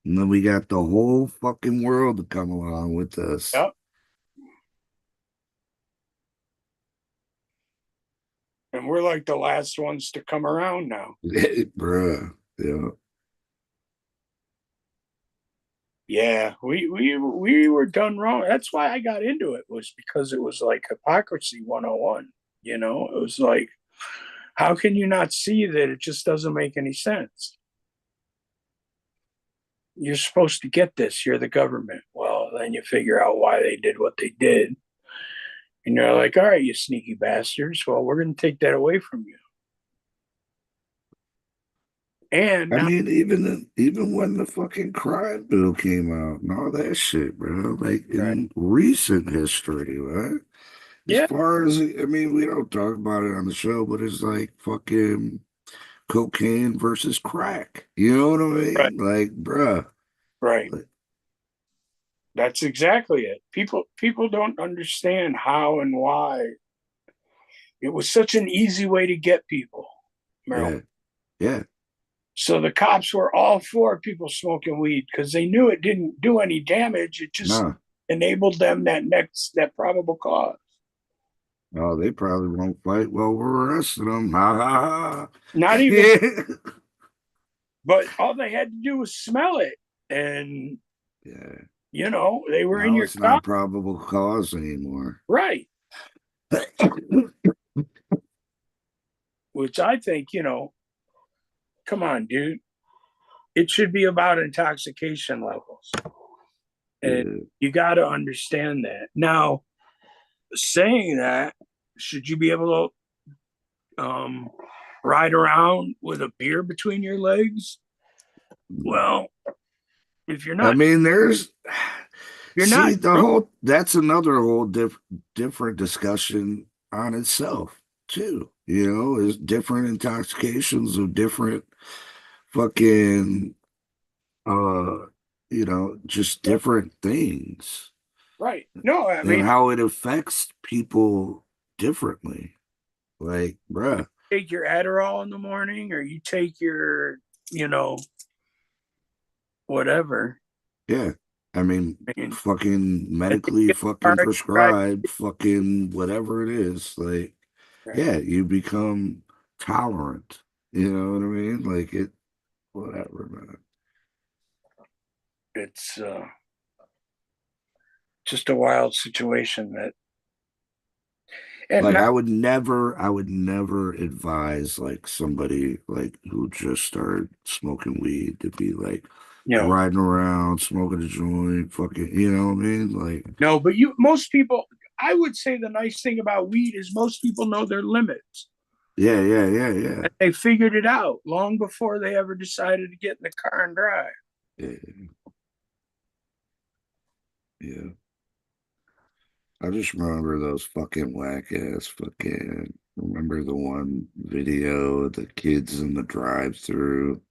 And then we got the whole fucking world to come along with us. Yep. And we're like the last ones to come around now. Bruh. Yeah. Yeah, we were done wrong. That's why I got into it, was because it was like hypocrisy 101. You know, it was like, how can you not see that it just doesn't make any sense? You're supposed to get this. You're the government. Well, then you figure out why they did what they did. And you're like, all right, you sneaky bastards. Well, we're going to take that away from you. And I mean, even when the fucking crime bill came out and all that shit, bro, like in recent history, right? As far as, I mean, we don't talk about it on the show, but it's like fucking cocaine versus crack. You know what I mean? Right. Like, bruh. Right. That's exactly it. People don't understand how and why. It was such an easy way to get people. Yeah. So the cops were all for people smoking weed because they knew it didn't do any damage. It just enabled them that probable cause. Oh, they probably won't fight. Well, we're arresting them. Ha ha ha. Not even. But all they had to do was smell it, and you know, they were in your it's not probable cause anymore. Right. Which I think, you know, come on, dude. It should be about intoxication levels. And you got to understand that. Now, saying that, should you be able to ride around with a beer between your legs? Well, if you're I not, mean, there's you're see not the whole that's another whole different discussion on itself too. You know, is different intoxications of different fucking just different things right. No, I and mean, how it affects people differently. Like, bruh, take your Adderall in the morning, or you take your, you know, whatever. yeah. I mean, I mean, fucking and you medically get fucking hard, right? prescribed, fucking whatever it is. Like, Right. yeah, you become tolerant. You know what I mean? Like it, whatever, man. It's just a wild situation that, and Like not, I would never advise like somebody like who just started smoking weed to be like you know, riding around, smoking a joint, fucking, you know what I mean? Like, no, but most people, I would say the nice thing about weed is most people know their limits. yeah, yeah, yeah, yeah. And they figured it out long before they ever decided to get in the car and drive. Yeah. Yeah. I just remember those fucking whack ass fucking. Remember the one video of the kids in the drive through,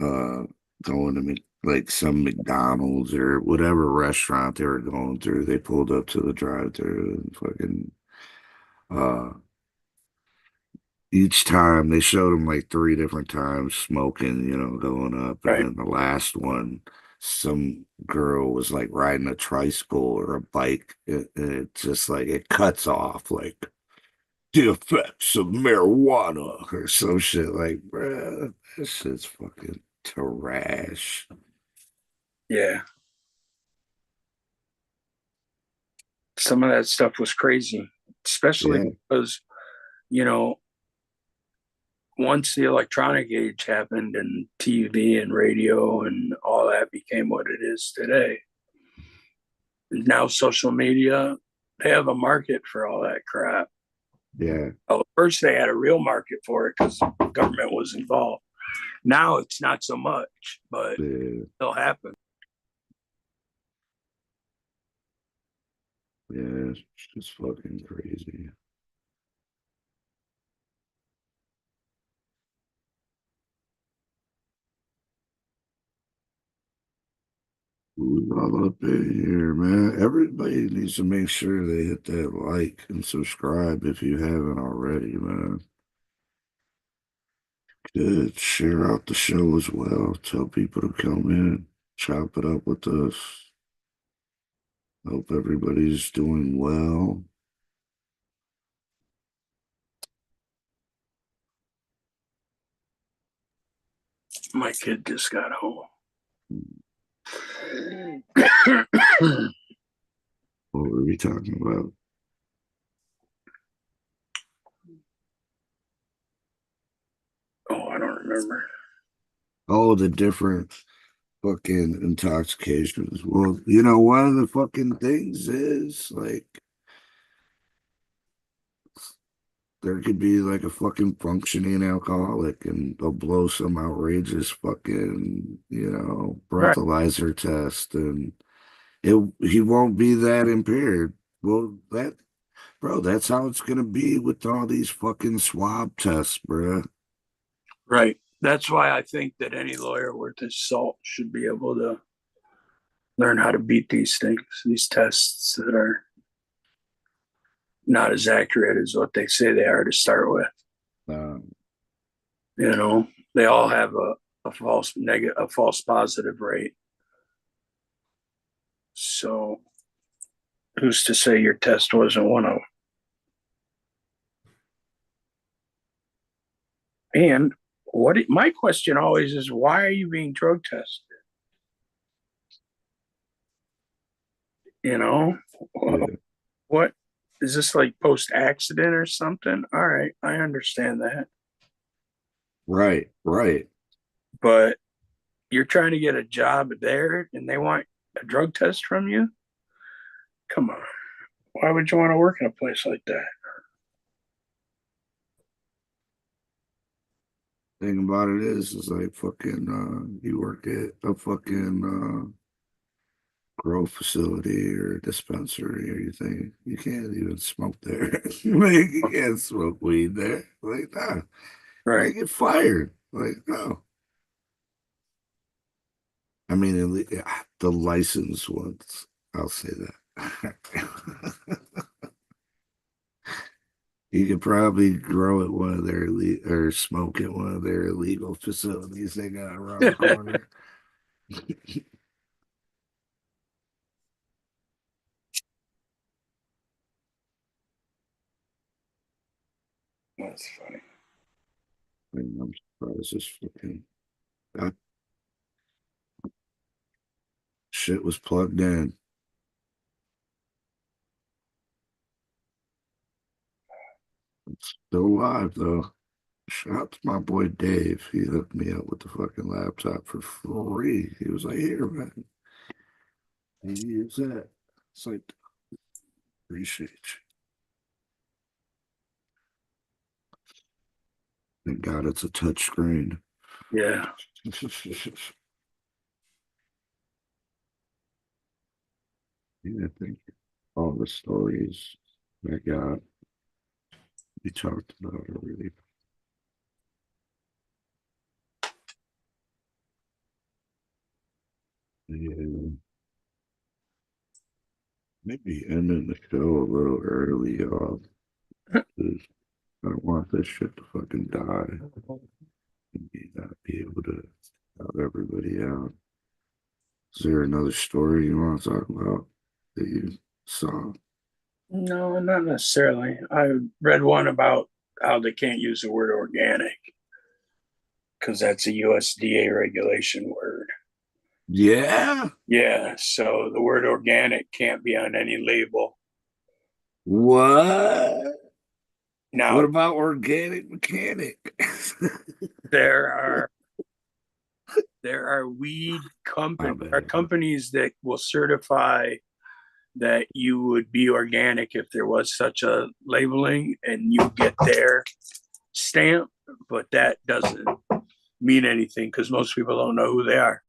uh, going to like some McDonald's or whatever restaurant they were going through. They pulled up to the drive through and fucking, uh, each time they showed them like three different times smoking, going up, and Right. then the last one, some girl was like riding a tricycle or a bike, and it just like it cuts off like the effects of marijuana or some shit. Like, bruh, this shit's fucking trash. Yeah. Some of that stuff was crazy, especially Yeah, because, you know, once the electronic age happened and TV and radio and all that became what it is today, now social media, they have a market for all that crap. yeah, Well, first they had a real market for it because the government was involved. Now it's not so much, but yeah. it still happens. Yeah, it's just fucking crazy. Who's all up in here, man? Everybody needs to make sure they hit that like and subscribe if you haven't already, man. Good. Share out the show as well. Tell people to come in, chop it up with us. Hope everybody's doing well. My kid just got home. What were we talking about? Oh, I don't remember. Oh, the different fucking intoxications. Well, one of the fucking things is like there could be like a fucking functioning alcoholic and they'll blow some outrageous fucking, Right. breathalyzer test and he won't be that impaired. Well, that's how it's gonna be with all these fucking swab tests, bro. Right. That's why I think that any lawyer worth his salt should be able to learn how to beat these things, these tests that are not as accurate as what they say they are to start with. They all have a false negative, a false positive rate. So who's to say your test wasn't one of them? And my question always is, why are you being drug tested? Yeah. What is this, like post accident or something? All right, I understand that. Right. But you're trying to get a job there and they want a drug test from you? Come on. Why would you want to work in a place like that? Thing about it is like fucking you work at a fucking grow facility or a dispensary or you think you can't even smoke there. Like you can't smoke weed there. Like nah. Right. You get fired. Like no. I mean the license ones, I'll say that. You could probably grow at one of their or smoke at one of their illegal facilities they got around the corner. That's funny. I mean, I'm surprised this fucking that shit was plugged in. It's still live though. Shout out to my boy Dave. He hooked me up with the fucking laptop for free. He was like, "Here, man, you use that." It's like, appreciate you. Thank God it's a touch screen. Yeah. Yeah, I think all the stories I got, we talked about already. Yeah. Maybe ending the show a little early, y'all. I don't want this shit to fucking die. And not be able to help everybody out. Is there another story you want to talk about that you saw? No, not necessarily. I read one about how they can't use the word organic because that's a USDA regulation word. Yeah. Yeah. So the word organic can't be on any label. What? Now, what about organic mechanic? there are weed companies that will certify that you would be organic if there was such a labeling and you get their stamp, but that doesn't mean anything because most people don't know who they are.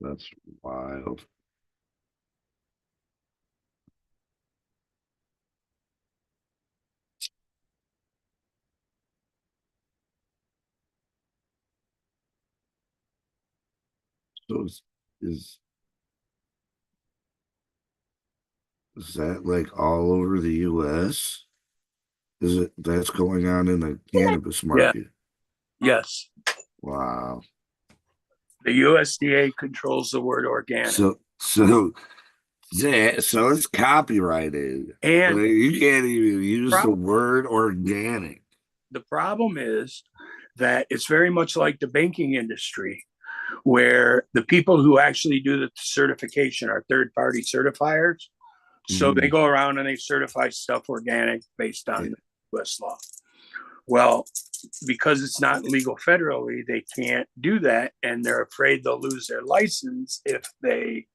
That's wild. So is that like all over the US? Is it that's going on in the cannabis market? Yeah. Yes. Wow. The USDA controls the word organic. So it's copyrighted. And like, you can't even use the word organic. The problem is that it's very much like the banking industry, where the people who actually do the certification are third-party certifiers. So they go around and they certify stuff organic based on US law. Well, because it's not legal federally, they can't do that, and they're afraid they'll lose their license if they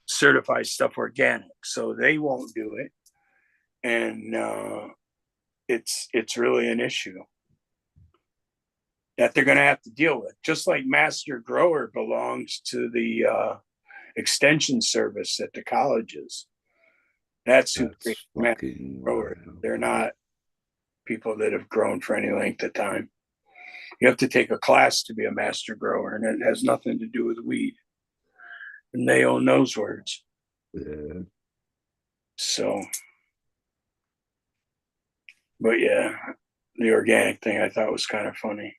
certify stuff organic. So they won't do it, and it's really an issue that they're going to have to deal with. Just like Master Grower belongs to the extension service at the colleges. That's who creates Master Grower. They're not people that have grown for any length of time. You have to take a class to be a master grower, and it has nothing to do with weed. And they own those words. Yeah. So, but yeah, the organic thing I thought was kind of funny.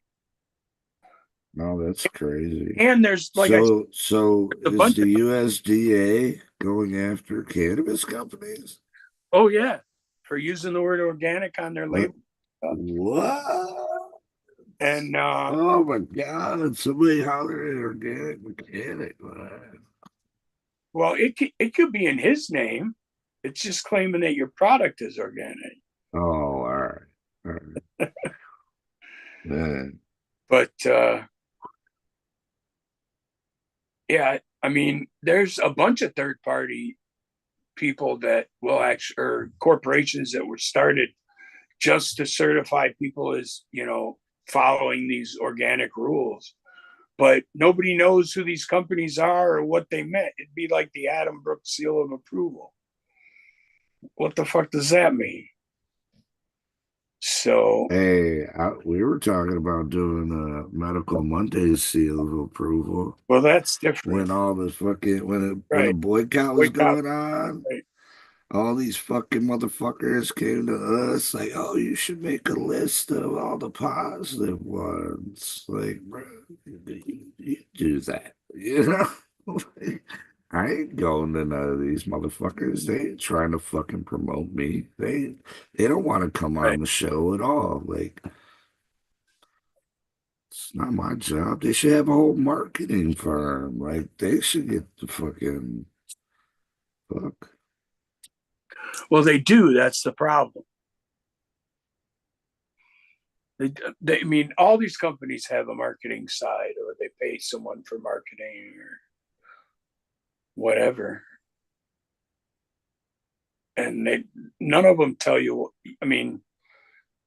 No, that's crazy. And there's like so is the USDA going after cannabis companies? Oh yeah, for using the word organic on their label. What? And oh my God, somebody hollered at organic mechanic. Well, it could be in his name. It's just claiming that your product is organic. Oh, all right. Man. But yeah, I mean, there's a bunch of third-party people that will actually, or corporations that were started just to certify people as, following these organic rules. But nobody knows who these companies are or what they meant. It'd be like the Adam Brooks seal of approval. What the fuck does that mean? So, hey, we were talking about doing a Medical Mondays seal of approval. Well, that's different. When all this fucking when a boycott was going on, right. All these fucking motherfuckers came to us like, "Oh, you should make a list of all the positive ones." Like, bro, you do that, I ain't going to none of these motherfuckers. They ain't trying to fucking promote me. They don't want to come on the show at all. Like, it's not my job. They should have a whole marketing firm. Like, they should get the fucking fuck. Well, they do. That's the problem. I mean, all these companies have a marketing side, or they pay someone for marketing or whatever. And none of them tell you, I mean,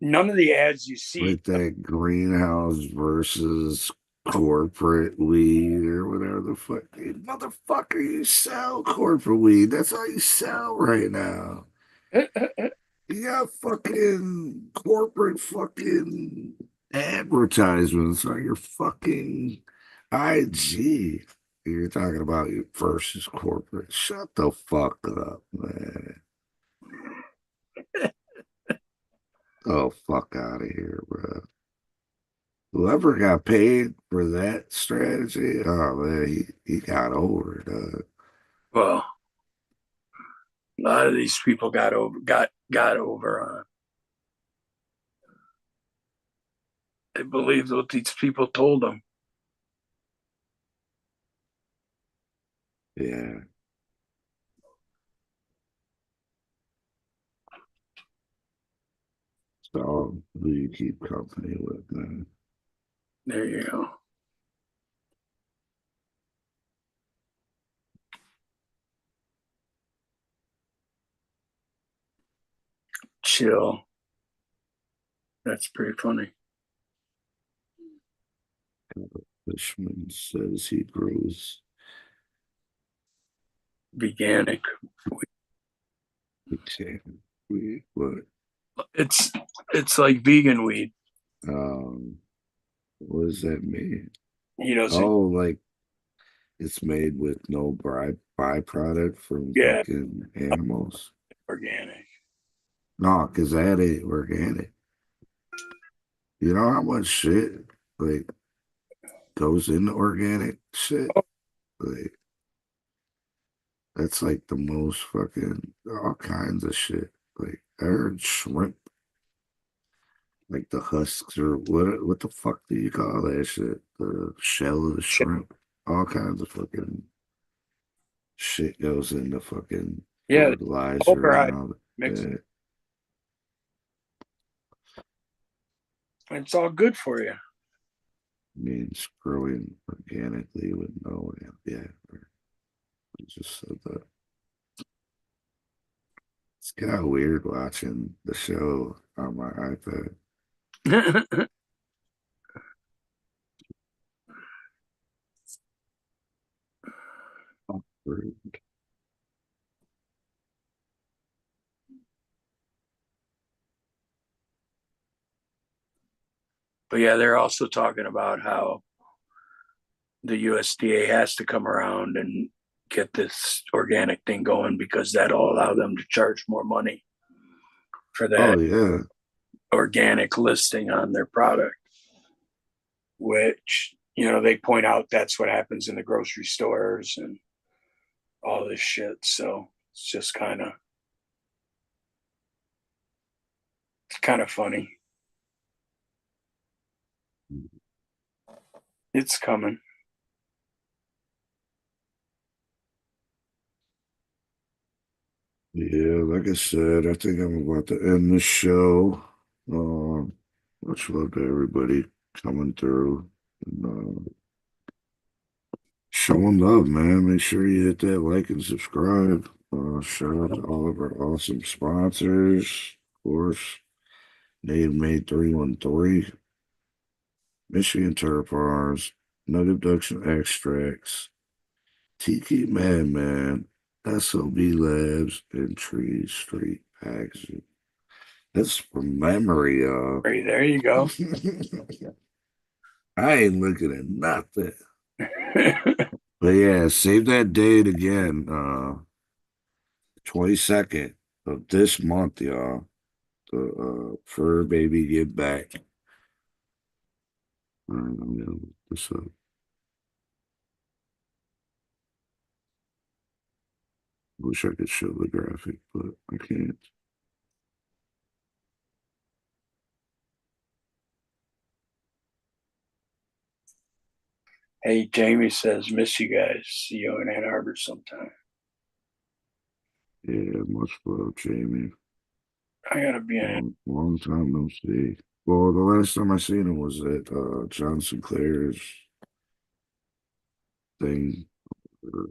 none of the ads you see. Like that greenhouse versus corporate weed or whatever the fuck. Hey, motherfucker, you sell corporate weed. That's all you sell right now. You got fucking corporate fucking advertisements on your fucking IG. You're talking about versus corporate. Shut the fuck up, man. Oh, fuck out of here, bro. Whoever got paid for that strategy, oh man, he got over it. Well, a lot of these people got over on. They believed what these people told them. Yeah. So who you keep company with, man? There you go. Chill. That's pretty funny. Fishman says he grows veganic. Weed, what? It's like vegan weed. What does that mean? So like it's made with no byproduct from fucking animals. Organic. No, because that ain't organic. You know how much shit like goes into organic shit? Like that's like the most fucking all kinds of shit. Like I heard shrimp, like the husks or what the fuck do you call that shit? The shell of the shrimp. All kinds of fucking shit goes into fucking fertilizer and all that. It's all good for you. Means growing organically with no I just said that. It's kind of weird watching the show on my iPad. Awkward. But yeah, they're also talking about how the USDA has to come around and get this organic thing going because that'll allow them to charge more money for that organic listing on their product, which, they point out that's what happens in the grocery stores and all this shit. So it's just kind of funny. It's coming. Yeah, like I said, I think I'm about to end the show. Much love to everybody coming through and showing love, man. Make sure you hit that like and subscribe. Shout out to all of our awesome sponsors. Of course, Native Made 313, Michigan Turf Farms, Nugget Abduction Extracts, Tiki Madman, SOB Labs, and Tree Street Packaging. That's from memory, y'all. Hey, there you go. I ain't looking at nothing. But yeah, save that date again. 22nd of this month, y'all. The Fur Baby Give Back. All right, I'm gonna look this up. Wish I could show the graphic, but I can't. Hey, Jamie says, miss you guys. See you in Ann Arbor sometime. Yeah, much love, Jamie. I gotta be in. Long time no see. Well, the last time I seen him was at John Sinclair's thing, or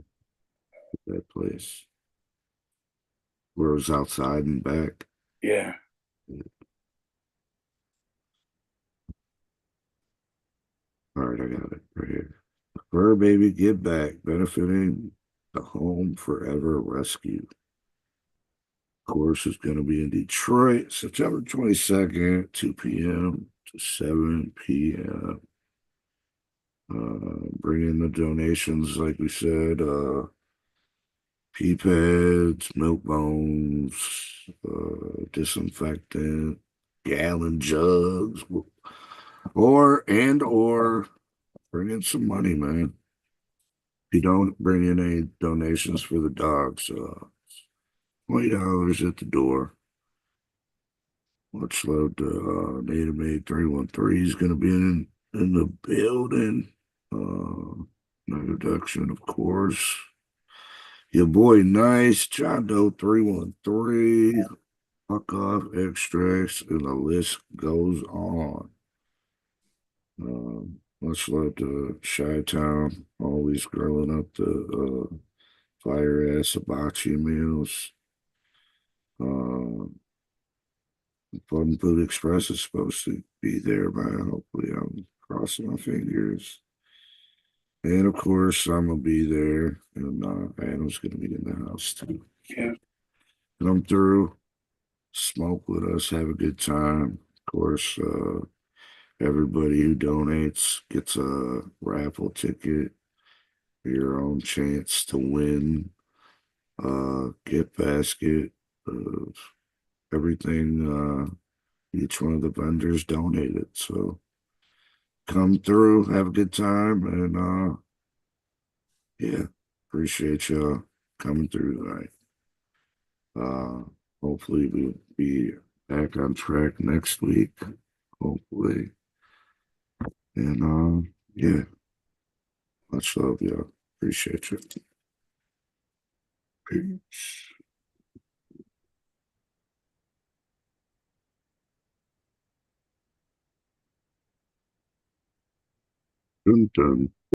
that place where it was outside and back. Yeah. All right, I got it right here. Fur Baby Give Back, benefiting the Home Forever Rescue. Of course, it's going to be in Detroit, September 22nd, 2 p.m. to 7 p.m. Bring in the donations, like we said, pea pads, milk bones, disinfectant, gallon jugs, or bring in some money, man. If you don't bring in any donations for the dogs, $20 at the door. Much love to Native Made 313. He's going to be in the building. No introduction, of course. Your boy Nice, John Doe 313, Fuck Off Extracts, and the list goes on. Much love to Chi-Town, always grilling up the fire ass hibachi meals. Fun Food Express is supposed to be there, man. Hopefully, I'm crossing my fingers. And of course, I'm gonna be there, and Adam's gonna be in the house too. Yeah. Come through, smoke with us, have a good time. Of course, everybody who donates gets a raffle ticket for your own chance to win. Gift basket of everything each one of the vendors donated. So come through, have a good time, and yeah, appreciate y'all coming through tonight. Hopefully we'll be back on track next week. Hopefully. And yeah. Much love, y'all. Appreciate you. Peace. Dun, dun.